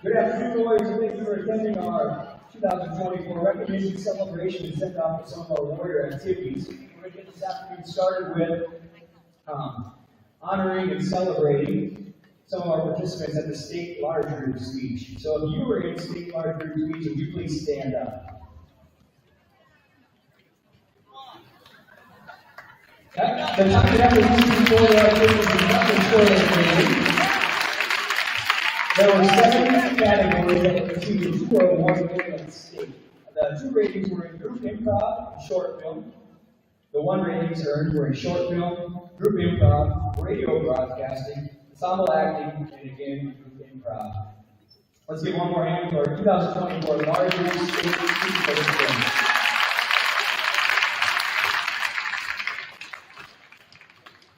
Good afternoon, boys, and thank you for attending our 2024 recognition celebration and send off for some of our warrior activities. We're going to get this afternoon started with honoring and celebrating some of our participants at the state large group speech. So if you were in state large group speech, would you please stand up? The time that was used before the activities is nothing short of amazing. There were 7 categories that received 2 awards at the state. The 2 ratings were in group improv and short film. The 1 ratings earned were in short film, group improv, radio broadcasting, ensemble acting, and again, group improv. Let's give one more hand for our 2024 large group state participants.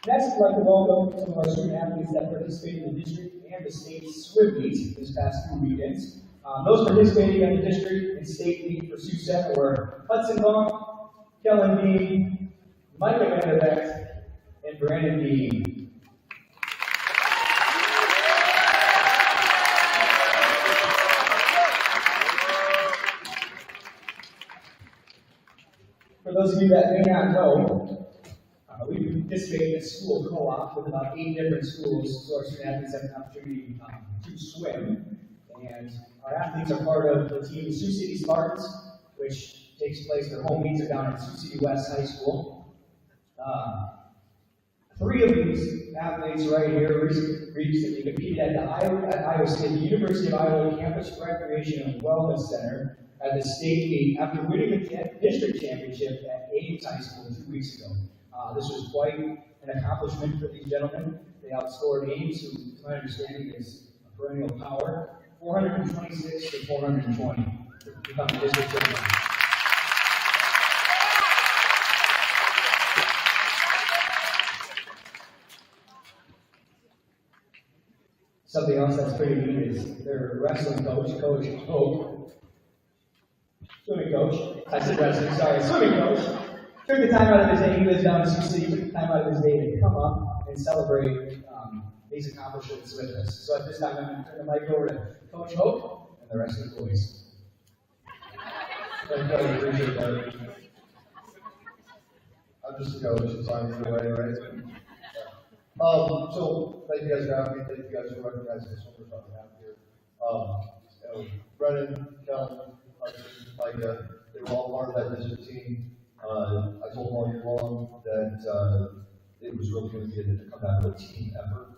Next, I'd like to welcome some of our student athletes that participated in the district and the state swim meet this past 2 weekends. Those participating in the district and state meet for Sioux Center were Hudson Bunk, Kellen Dean, Micah Vanderbeck, and Brandon Dean. For those of you that may not know, we participate in a school co-op with about 8 different schools, so our student athletes have an opportunity to swim. And our athletes are part of the team Sioux City Spartans, which takes place, their home meets are down at Sioux City West High School. 3 of these athletes right here recently competed at Iowa State, the University of Iowa Campus Recreation and Wellness Center at the state meet after winning the district championship at Ames High School 2 weeks ago. This was quite an accomplishment for these gentlemen. They outscored Ames, who, to my understanding, is a perennial power, 426 to 420 to become the district champion. Something else that's pretty neat is their wrestling coach, Coach Hope. Swimming coach. I said wrestling, sorry, swimming coach. took the time out of his day, he lives down in Sioux City, took the time out of his day to come up and celebrate these accomplishments with us. So at this time, I'm going to turn the mic over to Coach Hope and the rest of the boys. Thank you, I appreciate that. I'm just a coach, so I'm anyway, right? So thank you guys for having me. Thank you guys for recognizing the swimmers on behalf here. Brennan, Kellen, Hudson, Micah, they were all part of that district team. I told them all year long that it was really going to be a come down to a team effort.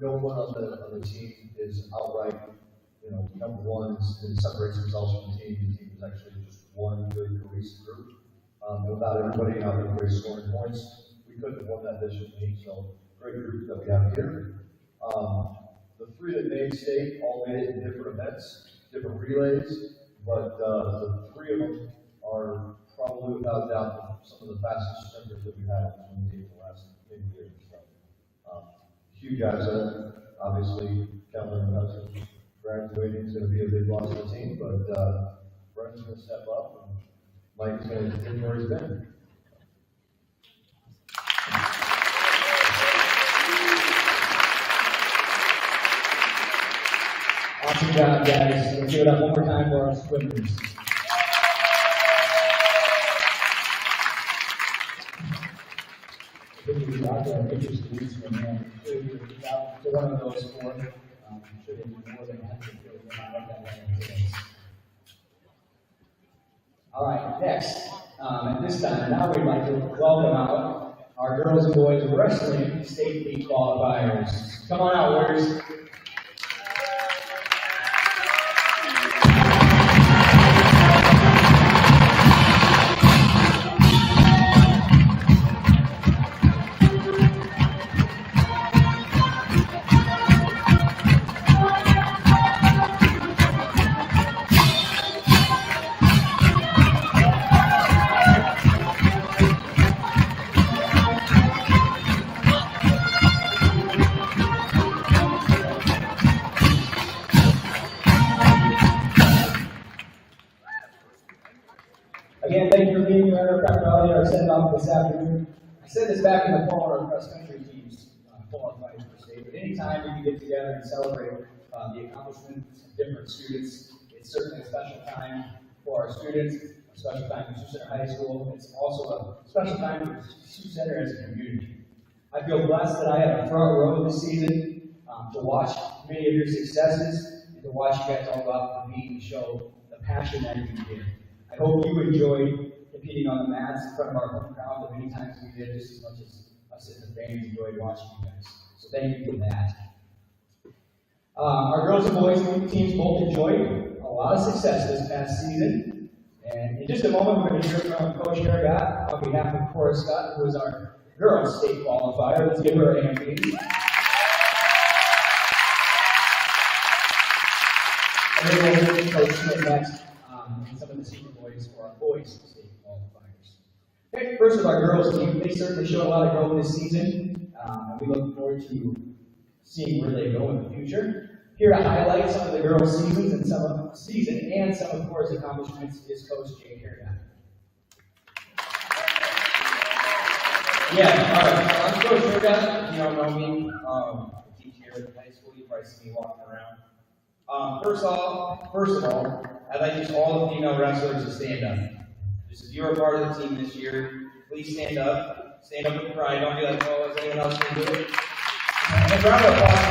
No one on the team is outright, number one and separates themselves from the team. The team is actually just one good cohesive group. Without everybody out there scoring points, we couldn't have won that district meet. So great group that we have here. The three that made state all made it in different events, different relays, but the three of them are probably without doubt some of the fastest sprinters that we've had on the swim team the last 10 years. So, huge asset. Obviously, Kevin Hudson graduating is going to be a big loss to the team, but Brent's going to step up and Mike's going to continue where he's been. Awesome job, guys. Let's give it up one more time for our swimmers. To one of those four, should have been more than happy to All right, next, at this time, now we'd like to welcome out our girls and boys wrestling state meet qualifiers. Come on out, Warriors. Again, thank you for being here at our Sendoff this afternoon. I said this back in the fall when our cross-country teams qualified for state, but anytime we can get together and celebrate the accomplishments of different students, it's certainly a special time for our students, a special time for Sioux Center High School. It's also a special time for Sioux Center as a community. I feel blessed that I had a front row this season to watch many of your successes and to watch you guys all go out and compete and show the passion that you did. I hope you enjoyed competing on the mats in front of our home crowd the many times we did, just as much as us as the fans enjoyed watching you guys. So thank you for that. Our girls and boys teams both enjoyed a lot of success this past season. And in just a moment, we're going to hear from Coach Harrigot on behalf of Cora Scott, who is our girls state qualifier. Let's give her a hand, please. And then we'll hear Coach Smith next. And some of the senior boys for our boys state qualifiers. Okay, first of our girls team, they certainly showed a lot of growth this season, and we look forward to seeing where they go in the future. Here to highlight some of the girls' seasons and some of Cora's accomplishments is Coach Jay Harrigot. Yeah, all right. I'm Coach Harrigot. If you don't know me, I teach here at the high school. You probably see me walking around. First of all, I'd like just all the female wrestlers to stand up. Just if you're a part of the team this year, please stand up. Stand up with pride. Don't be like, oh, is anyone else going to do it? And a round of applause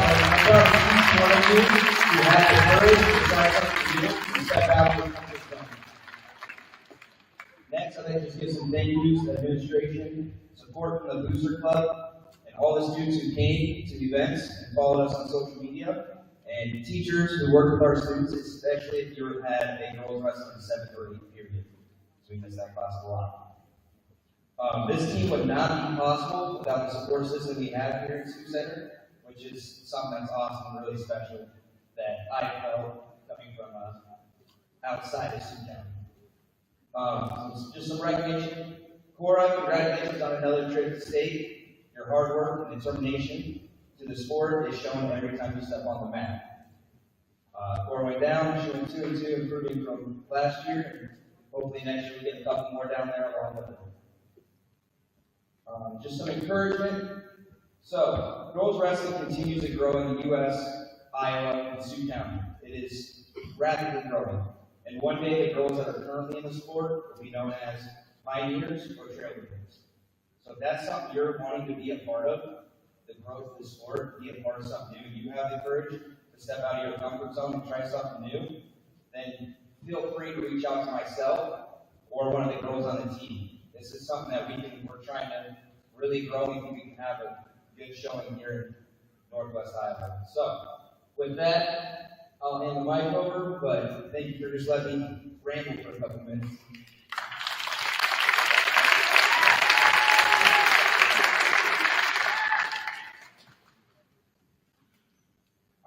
for each one of you who had the courage to try something new and step out of your comfort zone. Next, I'd like to just give some thank yous to administration, support from the Booster Club, and all the students who came to the events and followed us on social media. And teachers who work with our students, especially if you had a girls wrestling 7th or 8th period. So we miss that class a lot. This team would not be possible without the support system we have here in Sioux Center, which is something that's awesome and really special that I felt coming from outside of Sioux County. Just some recognition. Cora, congratulations on another trip to state. Your hard work and determination to the sport is shown every time you step on the mat. Cora went down, showing 2-2, improving from last year, and hopefully next year we get a couple more down there along with it. Just some encouragement. So, girls wrestling continues to grow in the U.S., Iowa, and Sioux County. It is rapidly growing. And one day, the girls that are currently in the sport will be known as pioneers or trailblazers. So if that's something you're wanting to be a part of, the growth of the sport, be a part of something new, you have the courage to step out of your comfort zone and try something new, then feel free to reach out to myself or one of the girls on the team. This is something that we're trying to really grow. We think we can have a good showing here in Northwest Iowa. So, with that, I'll hand the mic over, but thank you for just letting me ramble for a couple minutes.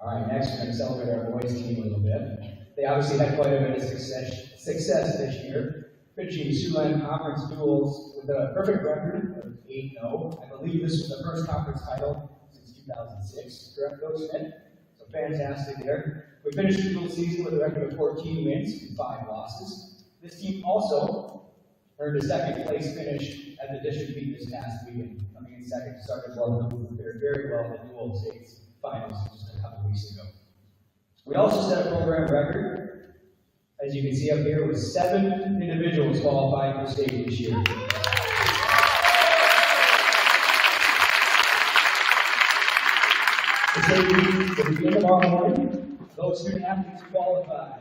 All right, next we're going to celebrate our boys team a little bit. They obviously had quite a bit of success this year, finishing Siouxland Conference duels with a perfect record of 8-0. I believe this was the first conference title since 2006, correct, Coach Smith? So fantastic there. We finished the dual season with a record of 14 wins and 5 losses. This team also earned a second place finish at the district meet this past weekend, coming in second to Sergeant Bluff, who fared very well in the dual states finals just a couple weeks ago. We also set a program record, as you can see up here, with 7 individuals qualifying for state this year. The state meet will begin tomorrow morning. Those student athletes who qualify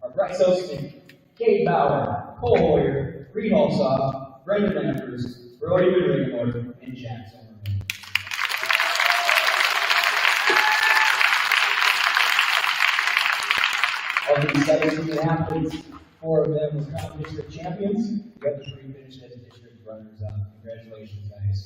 are Bryce Osteen, Kate Bauer, Cole Hoyer, Reed Alsop, Brendan Lambers, Brody Ringmore, and Jack Zimmerman. Of these 17 athletes, 4 of them were crowned district champions. The other 3 finished as district runners-up. Congratulations, guys.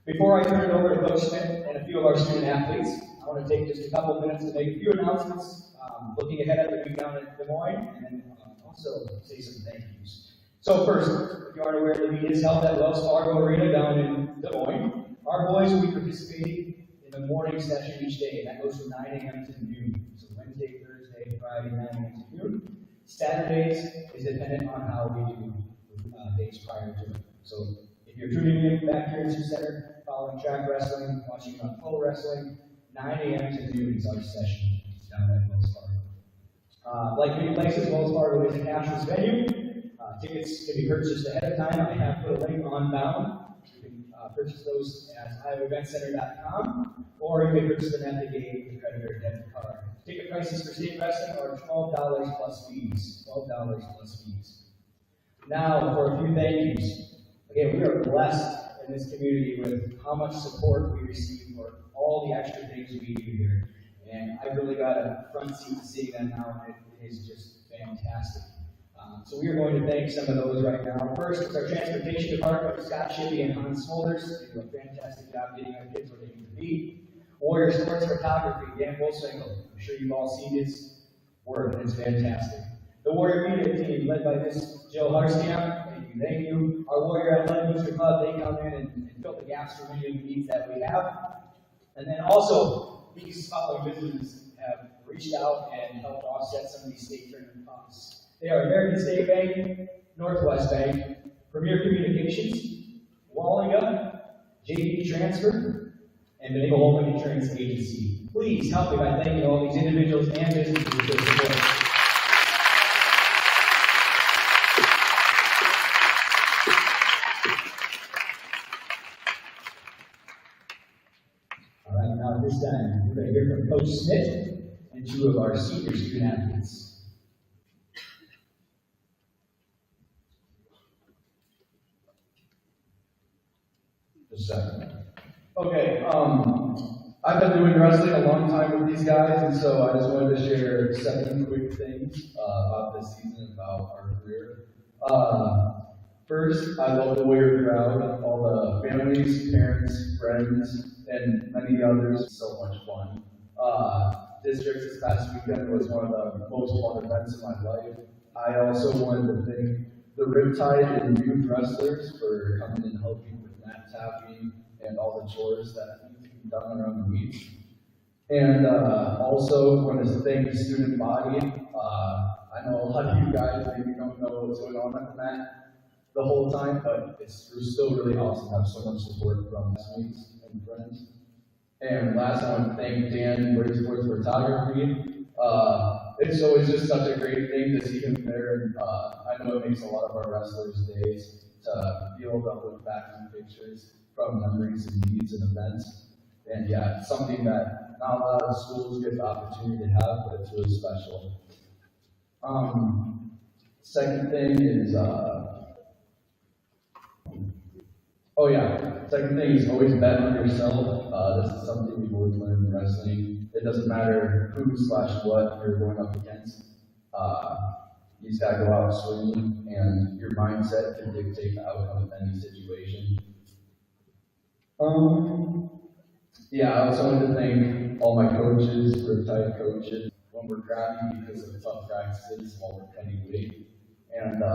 Before I turn it over to Coach Smith and a few of our student athletes, I want to take just a couple minutes to make a few announcements, looking ahead at the week down in Des Moines, and then also say some thank yous. So first, if you aren't aware, the meet is held at Wells Fargo Arena down in Des Moines. Our boys will be participating in the morning session each day. That goes from 9 a.m. to noon. So Wednesday, Thursday, Friday, 9 a.m. to noon. Saturdays is dependent on how we do days prior to it. So if you're tuning in back here in Sioux Center, following track wrestling, watching pole wrestling, 9 a.m. to noon is our session down at Wells Fargo. Like many places, Wells Fargo is a cashless venue. Tickets can be purchased ahead of time. I have put a link on down. You can purchase those at iowaeventcenter.com, or you can purchase them at the gate with a credit or debit card. Ticket prices for state wrestling are $12 plus fees. $12 plus fees. Now, for a few thank yous. Again, we are blessed in this community with how much support we receive for all the extra things we do here. And I've really got a front seat to seeing that now, and it is just fantastic. So we are going to thank some of those right now. First is our transportation department, Scott Shippey and Hans Smolders. They do a fantastic job getting our kids where they need to be. Warrior Sports Photography, Dan Bolswinkel. I'm sure you've all seen his work, and it's fantastic. The Warrior Media Team, led by Miss Jill Harstian. Thank you. Our Warrior Athletic Booster Club, they come in and fill the gaps for many of the needs that we have. And then also, these following businesses have reached out and helped offset some of these state tournament costs. They are American State Bank, Northwest Bank, Premier Communications, Wallinga, JP Transfer, and the Holding Insurance Agency. Please help me by thanking all these individuals and businesses for their support. All right, now at this time, we're going to hear from Coach Smith and 2 of our senior student athletes. Just a second. Okay, I've been doing wrestling a long time with these guys, and so I just wanted to share 7 quick things about this season, about our career. First, I love the Warrior crowd, all the families, parents, friends, and many others. It's so much fun. Districts this past weekend was one of the most fun events of my life. I also wanted to thank the Riptide and youth wrestlers for coming and helping with mat tapping and all the chores that need to be done around the meets. And also wanted to thank the student body. I know a lot of you guys maybe don't know what's going on at the mat. the whole time, but it's still really awesome to have so much support from classmates and friends. And last, I want to thank Dan for his sports photography. It's always just such a great thing to see him there, and I know it makes a lot of our wrestlers' days to be able to look back on pictures from memories and meets and events. And yeah, it's something that not a lot of schools get the opportunity to have, but it's really special. Second thing is, second thing is always bet on yourself. This is something we've always learned in wrestling. It doesn't matter who/what you're going up against. You just gotta go out swinging, and your mindset can dictate the outcome of any situation. I also want to thank all my coaches, riptide coaches, when we're grabbing because of tough practices while we're cutting weight. And I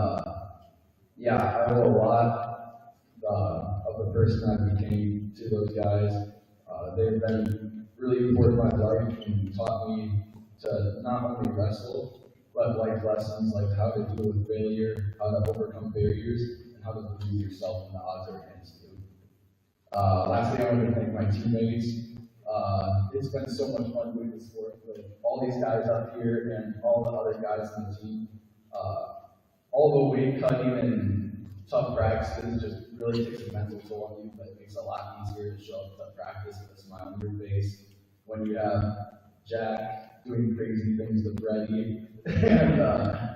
owe a lot of the person I became to those guys. They've been really important in my life and taught me to not only wrestle, but life lessons like how to deal with failure, how to overcome barriers, and how to believe yourself when the odds are against you. Lastly, I want to thank my teammates. It's been so much fun doing this sport with all these guys up here and all the other guys on the team. All the weight cutting and tough practices just really takes a mental toll on you, but it makes it a lot easier to show up to practice with a smile on your face when you have Jack doing crazy things with Reddy, and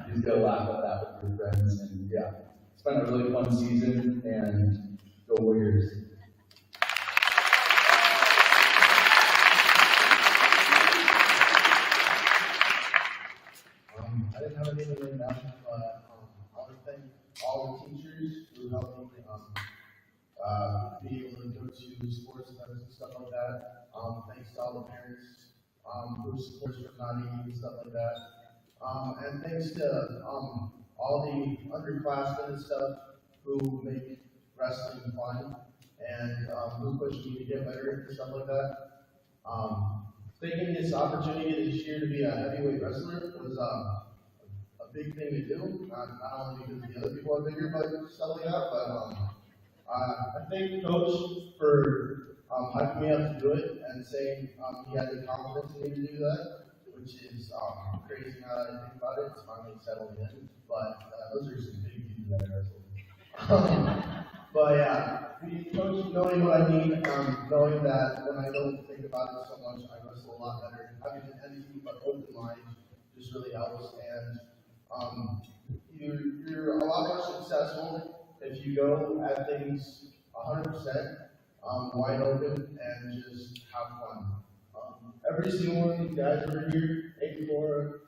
you just go laugh at that with your friends. And yeah, it's been a really fun season, and go Warriors. I didn't have anything written down, but I want to thank all the teachers who helped me be able to go to sports events and stuff like that. Thanks to all the parents who support us from not eating and stuff like that. And thanks to all the underclassmen and stuff who make wrestling fun and who push me to get better and stuff like that. Taking this opportunity this year to be a heavyweight wrestler was a big thing to do, not only because the other people are bigger, but stuff like that, but I thank Coach for hyping me up to do it and saying he had the confidence in me to do that, which is crazy now that I think about it. It's finally settled in, but those are some big people that are But yeah, Coach knowing what I need, knowing that when I don't think about it so much, I wrestle a lot better. Having an empty but open mind just really helps, and you're a lot more successful if you go at things 100%, wide open, and just have fun. Every single one of these guys over here, 84,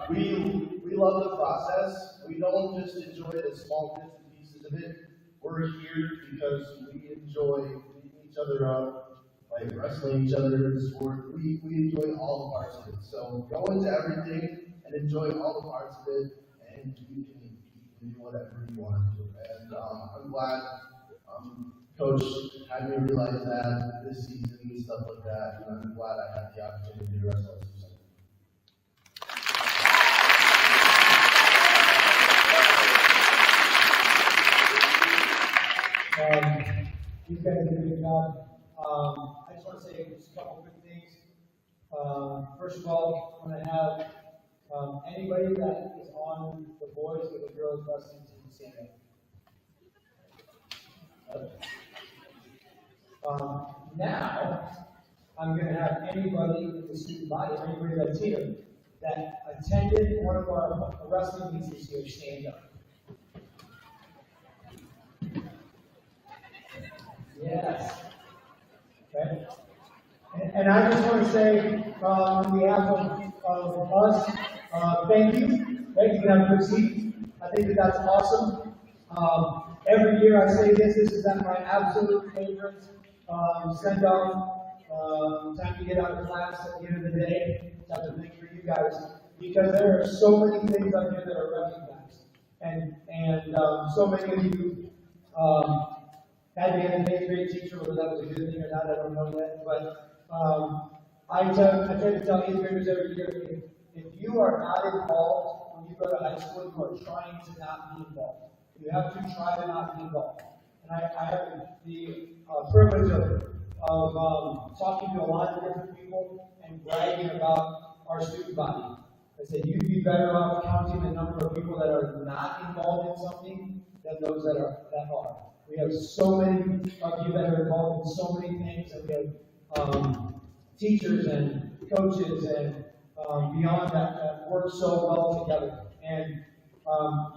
we love the process. We don't just enjoy the small bits and pieces of it. We're here because we enjoy beating each other up, like wrestling each other in the sport. We enjoy all the parts of it. So go into everything and enjoy all the parts of it, and you can do whatever you want to do. And I'm glad Coach had me realize that this season and stuff like that, and I'm glad I had the opportunity to wrestle this season. You guys did a good job. I just want to say just a couple quick things. First of all, I want to have anybody that is on the boys or the girls wrestling team stand up. Now, I'm going to have anybody in the student body, anybody that's here, that attended one of our wrestling meets this year, stand up. Yes. Okay. And I just want to say, on behalf of us, thank you. Thank you. Have a good seat. I think that's awesome. Every year I say this is my absolute favorite Sendoff. Time to get out of class at the end of the day. That's a thing for you guys, because there are so many things up here that are recognized, and so many of you had to get an 8th grade teacher, whether that was a good thing or not, I don't know yet. But I try to tell 8th graders every year, if you are not involved when you go to high high school, you are trying to not be involved. You have to try to not be involved. And I have the privilege of talking to a lot of different people and bragging about our student body. I said, you'd be better off counting the number of people that are not involved in something than those that are. We have so many of you that are involved in so many things, and we have teachers and coaches and beyond that work so well together. And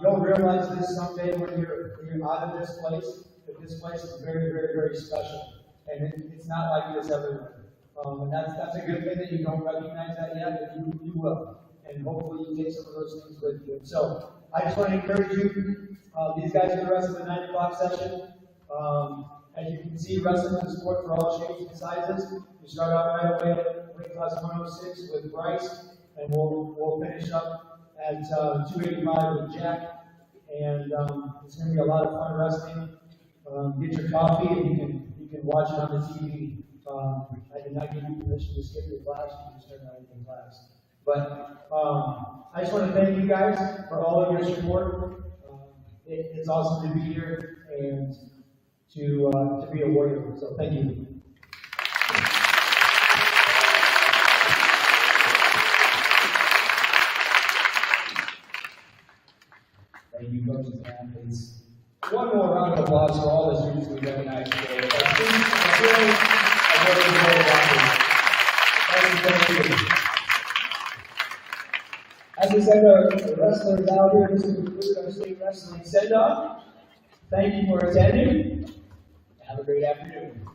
you'll realize this someday when you're out of this place, that this place is very, very, very special. And it's not like this everywhere. And that's a good thing that you don't recognize that yet, but you will. And hopefully you take some of those things with you. So I just want to encourage you, these guys for the rest of the 9 o'clock session. As you can see, wrestling is a sport for all shapes and sizes. We start out right away at weight class 106 with Bryce, and we'll finish up at 285 with Jack. And it's going to be a lot of fun wrestling. Get your coffee, and you can watch it on the TV. I did not give you permission to skip your class. You can start out in class. But I just want to thank you guys for all of your support. It's awesome to be here and to be a warrior. So thank you. Thank you, coaches and athletes. One more round of applause for all the students we recognize today. Thank you. As we said, the wrestlers out here, this will conclude our state wrestling send-off. Thank you for attending. Have a great afternoon.